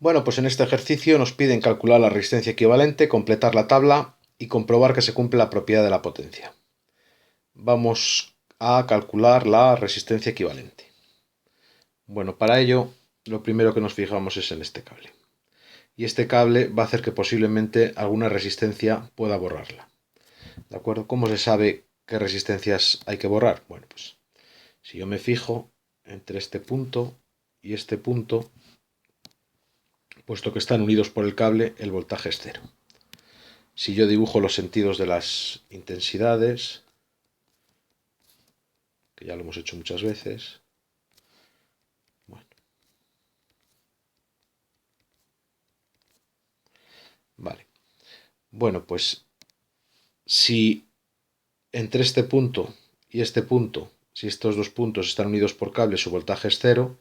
Bueno, pues en este ejercicio nos piden calcular la resistencia equivalente, completar la tabla y comprobar que se cumple la propiedad de la potencia. Vamos a calcular la resistencia equivalente. Bueno, para ello, lo primero que nos fijamos es en este cable. Y este cable va a hacer que posiblemente alguna resistencia pueda borrarla. ¿De acuerdo? ¿Cómo se sabe qué resistencias hay que borrar? Bueno, pues si yo me fijo entre este punto y este punto, puesto que están unidos por el cable, el voltaje es cero. Si yo dibujo los sentidos de las intensidades, que ya lo hemos hecho muchas veces, bueno, vale. Bueno, pues si entre este punto y este punto, si estos dos puntos están unidos por cable, su voltaje es cero,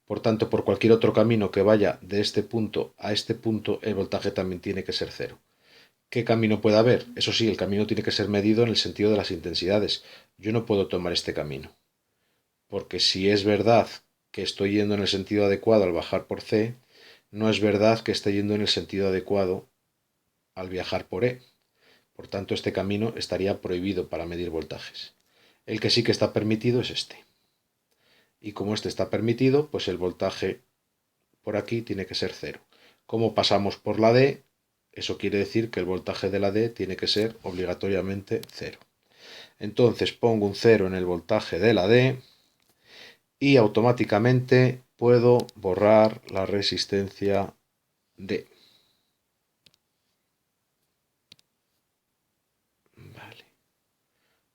por tanto, por cualquier otro camino que vaya de este punto a este punto, el voltaje también tiene que ser cero. ¿Qué camino puede haber? Eso sí, el camino tiene que ser medido en el sentido de las intensidades. Yo no puedo tomar este camino, porque si es verdad que estoy yendo en el sentido adecuado al bajar por C, no es verdad que esté yendo en el sentido adecuado al viajar por E. Por tanto, este camino estaría prohibido para medir voltajes. El que sí que está permitido es este. Y como este está permitido, pues el voltaje por aquí tiene que ser cero. Como pasamos por la D, eso quiere decir que el voltaje de la D tiene que ser obligatoriamente cero. Entonces pongo un cero en el voltaje de la D y automáticamente puedo borrar la resistencia D. Vale,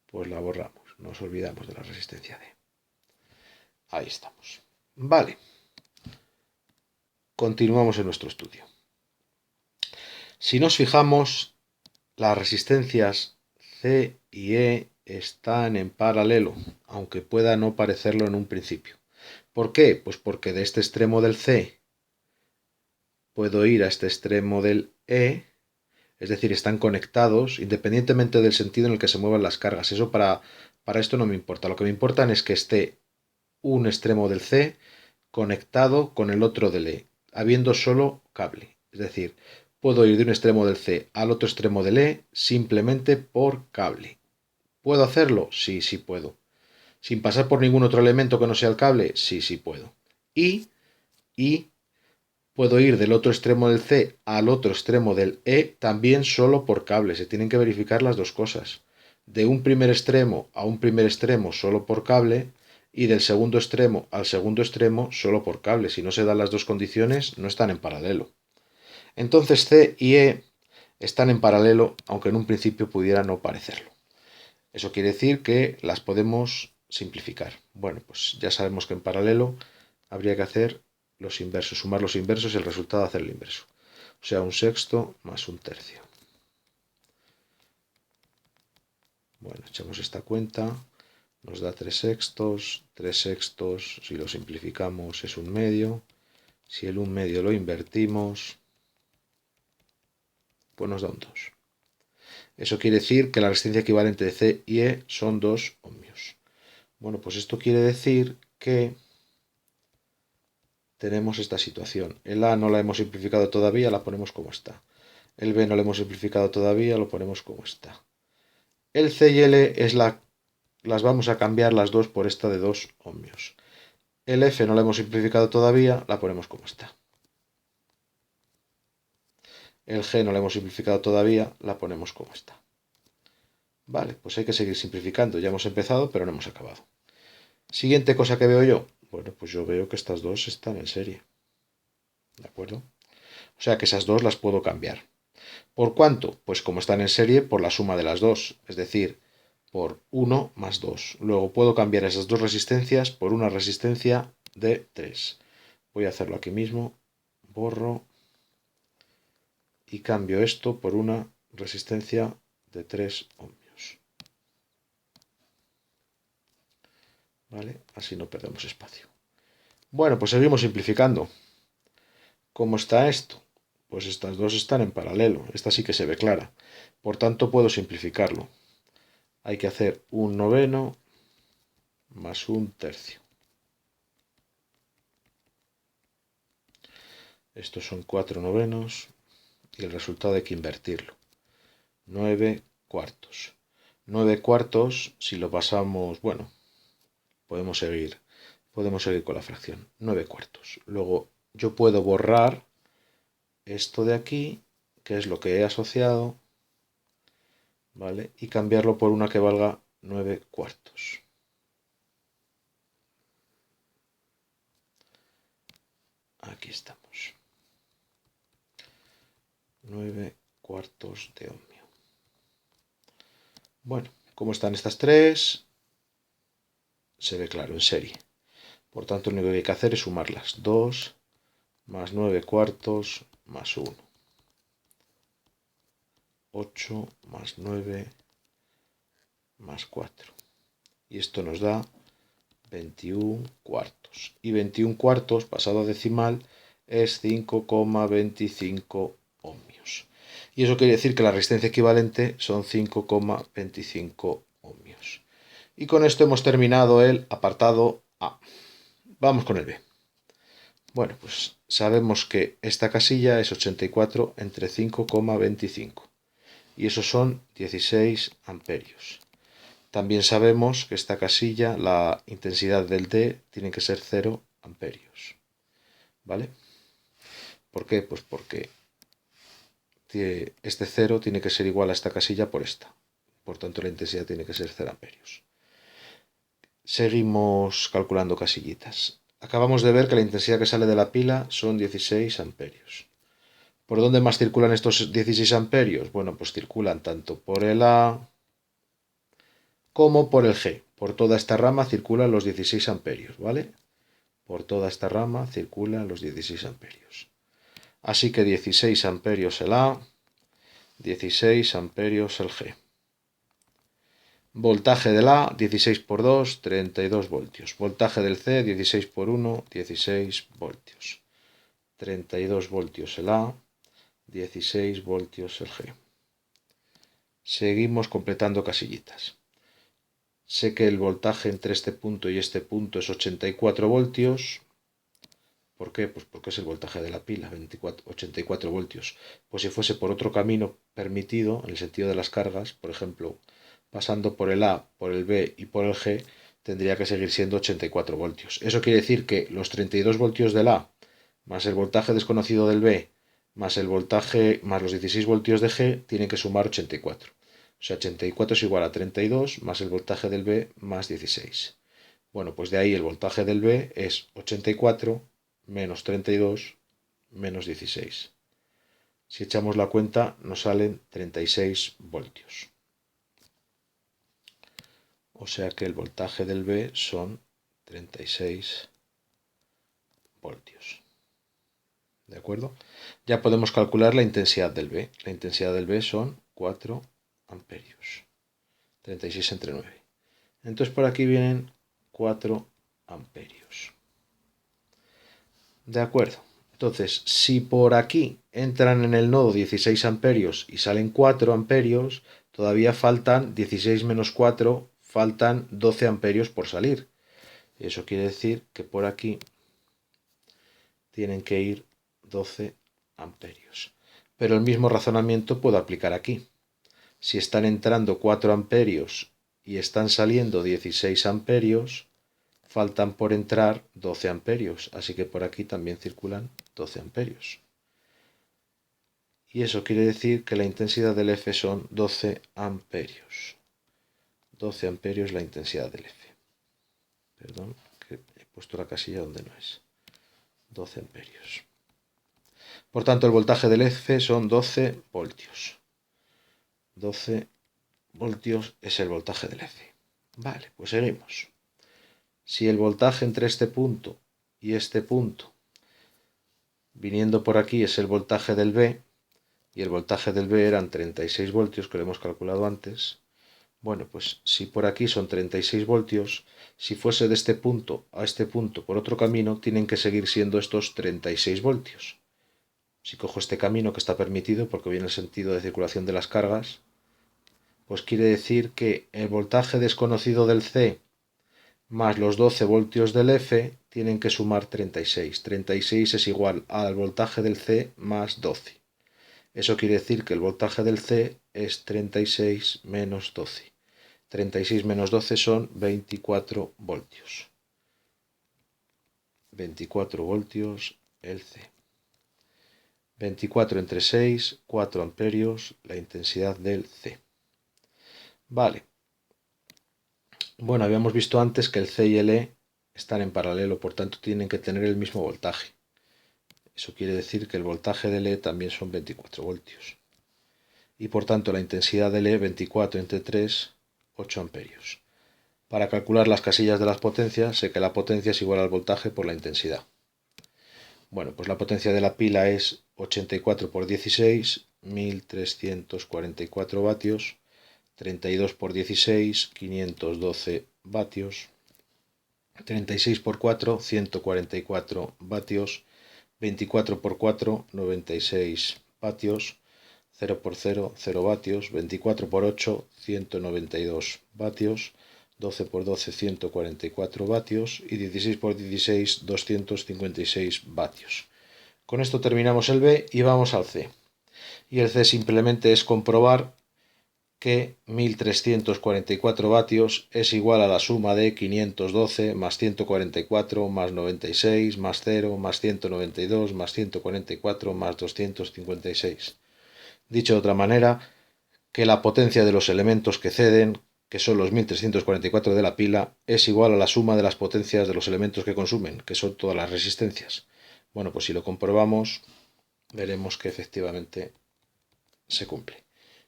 pues la borramos, nos olvidamos de la resistencia D. Ahí estamos. Vale, continuamos en nuestro estudio. Si nos fijamos, las resistencias C y E están en paralelo, aunque pueda no parecerlo en un principio. ¿Por qué? Pues porque de este extremo del C puedo ir a este extremo del E, es decir, están conectados independientemente del sentido en el que se muevan las cargas. Eso para esto no me importa. Lo que me importa es que esté un extremo del C conectado con el otro del E, habiendo solo cable. Es decir, puedo ir de un extremo del C al otro extremo del E simplemente por cable. ¿Puedo hacerlo? Sí, sí puedo. ¿Sin pasar por ningún otro elemento que no sea el cable? Sí, sí puedo. Y puedo ir del otro extremo del C al otro extremo del E también solo por cable. Se tienen que verificar las dos cosas. De un primer extremo a un primer extremo solo por cable y del segundo extremo al segundo extremo solo por cable. Si no se dan las dos condiciones, no están en paralelo. Entonces C y E están en paralelo, aunque en un principio pudiera no parecerlo. Eso quiere decir que las podemos simplificar. Bueno, pues ya sabemos que en paralelo habría que hacer los inversos, sumar los inversos y el resultado hacer el inverso. O sea, un sexto más un tercio. Bueno, echamos esta cuenta, nos da 3 sextos, si lo simplificamos es un medio, si el un medio lo invertimos, pues nos da un 2. Eso quiere decir que la resistencia equivalente de C y E son 2 ohmios. Bueno, pues esto quiere decir que tenemos esta situación. El A no la hemos simplificado todavía, la ponemos como está. El B no lo hemos simplificado todavía, lo ponemos como está. El C y el E las vamos a cambiar las dos por esta de 2 ohmios. El F no la hemos simplificado todavía, la ponemos como está. El G no la hemos simplificado todavía, la ponemos como está. Vale, pues hay que seguir simplificando. Ya hemos empezado, pero no hemos acabado. Siguiente cosa que veo yo. Bueno, pues yo veo que estas dos están en serie. ¿De acuerdo? O sea que esas dos las puedo cambiar. ¿Por cuánto? Pues como están en serie, por la suma de las dos, es decir, por 1 más 2. Luego puedo cambiar esas dos resistencias por una resistencia de 3. Voy a hacerlo aquí mismo, borro y cambio esto por una resistencia de 3 ohmios. ¿Vale? Así no perdemos espacio. Bueno, pues seguimos simplificando. ¿Cómo está esto? Pues estas dos están en paralelo. Esta sí que se ve clara. Por tanto, puedo simplificarlo. Hay que hacer un noveno más un tercio. Estos son 4 novenos y el resultado hay que invertirlo. 9 cuartos. 9 cuartos, si lo pasamos, bueno, podemos seguir con la fracción. 9 cuartos. Luego yo puedo borrar esto de aquí, que es lo que he asociado, ¿vale? Y cambiarlo por una que valga 9 cuartos. Aquí estamos. 9 cuartos de ohmio. Bueno, como están estas tres, se ve claro en serie. Por tanto, lo único que hay que hacer es sumarlas. 2 más 9 cuartos más 1. 8 más 9 más 4. Y esto nos da 21 cuartos. Y 21 cuartos, pasado a decimal, es 5,25 ohmios. Y eso quiere decir que la resistencia equivalente son 5,25 ohmios. Y con esto hemos terminado el apartado A. Vamos con el B. Bueno, pues sabemos que esta casilla es 84 entre 5,25. Y esos son 16 amperios. También sabemos que esta casilla, la intensidad del D tiene que ser 0 amperios. ¿Vale? ¿Por qué? Pues porque este 0 tiene que ser igual a esta casilla por esta. Por tanto, la intensidad tiene que ser 0 amperios. Seguimos calculando casillitas. Acabamos de ver que la intensidad que sale de la pila son 16 amperios. ¿Por dónde más circulan estos 16 amperios? Bueno, pues circulan tanto por el A como por el G. Por toda esta rama circulan los 16 amperios, ¿vale? Por toda esta rama circulan los 16 amperios. Así que 16 amperios el A, 16 amperios el G. Voltaje del A, 16 por 2, 32 voltios. Voltaje del C, 16 por 1, 16 voltios. 32 voltios el A, 16 voltios el G. Seguimos completando casillitas. Sé que el voltaje entre este punto y este punto es 84 voltios. ¿Por qué? Pues porque es el voltaje de la pila, 84 voltios. Pues si fuese por otro camino permitido, en el sentido de las cargas, por ejemplo, pasando por el A, por el B y por el G, tendría que seguir siendo 84 voltios. Eso quiere decir que los 32 voltios del A, más el voltaje desconocido del B, más el voltaje, más los 16 voltios de G, tienen que sumar 84. O sea, 84 es igual a 32 más el voltaje del B más 16. Bueno, pues de ahí el voltaje del B es 84 menos 32 menos 16. Si echamos la cuenta, nos salen 36 voltios. O sea que el voltaje del B son 36 voltios. ¿De acuerdo? Ya podemos calcular la intensidad del B. La intensidad del B son 4 amperios. 36 entre 9. Entonces por aquí vienen 4 amperios. De acuerdo. Entonces, si por aquí entran en el nodo 16 amperios y salen 4 amperios, todavía faltan 16 menos 4, faltan 12 amperios por salir. Eso quiere decir que por aquí tienen que ir 12 amperios. Pero el mismo razonamiento puedo aplicar aquí. Si están entrando 4 amperios y están saliendo 16 amperios, faltan por entrar 12 amperios, así que por aquí también circulan 12 amperios. Y eso quiere decir que la intensidad del F son 12 amperios. 12 amperios la intensidad del F. Perdón, que he puesto la casilla donde no es. 12 amperios. Por tanto, el voltaje del F son 12 voltios. 12 voltios es el voltaje del F. Vale, pues seguimos. Si el voltaje entre este punto y este punto, viniendo por aquí, es el voltaje del B, y el voltaje del B eran 36 voltios, que lo hemos calculado antes, bueno, pues si por aquí son 36 voltios, si fuese de este punto a este punto por otro camino, tienen que seguir siendo estos 36 voltios. Si cojo este camino que está permitido, porque viene el sentido de circulación de las cargas, pues quiere decir que el voltaje desconocido del C más los 12 voltios del F tienen que sumar 36. 36 es igual al voltaje del C más 12. Eso quiere decir que el voltaje del C es 36 menos 12. 36 menos 12 son 24 voltios. 24 voltios el C. 24 entre 6, 4 amperios, la intensidad del C. Vale. Bueno, habíamos visto antes que el C y el E están en paralelo, por tanto tienen que tener el mismo voltaje. Eso quiere decir que el voltaje del E también son 24 voltios. Y por tanto la intensidad del E, 24 entre 3, 8 amperios. Para calcular las casillas de las potencias, sé que la potencia es igual al voltaje por la intensidad. Bueno, pues la potencia de la pila es 84 por 16, 1344 vatios. 32 por 16, 512 vatios. 36 por 4, 144 vatios. 24 por 4, 96 vatios. 0 por 0, 0 vatios. 24 por 8, 192 vatios. 12 por 12, 144 vatios. Y 16 por 16, 256 vatios. Con esto terminamos el B y vamos al C. Y el C simplemente es comprobar que 1344 vatios es igual a la suma de 512 más 144 más 96 más 0 más 192 más 144 más 256. Dicho de otra manera, que la potencia de los elementos que ceden, que son los 1344 de la pila, es igual a la suma de las potencias de los elementos que consumen, que son todas las resistencias. Bueno, pues si lo comprobamos, veremos que efectivamente se cumple.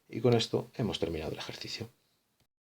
Y con esto hemos terminado el ejercicio.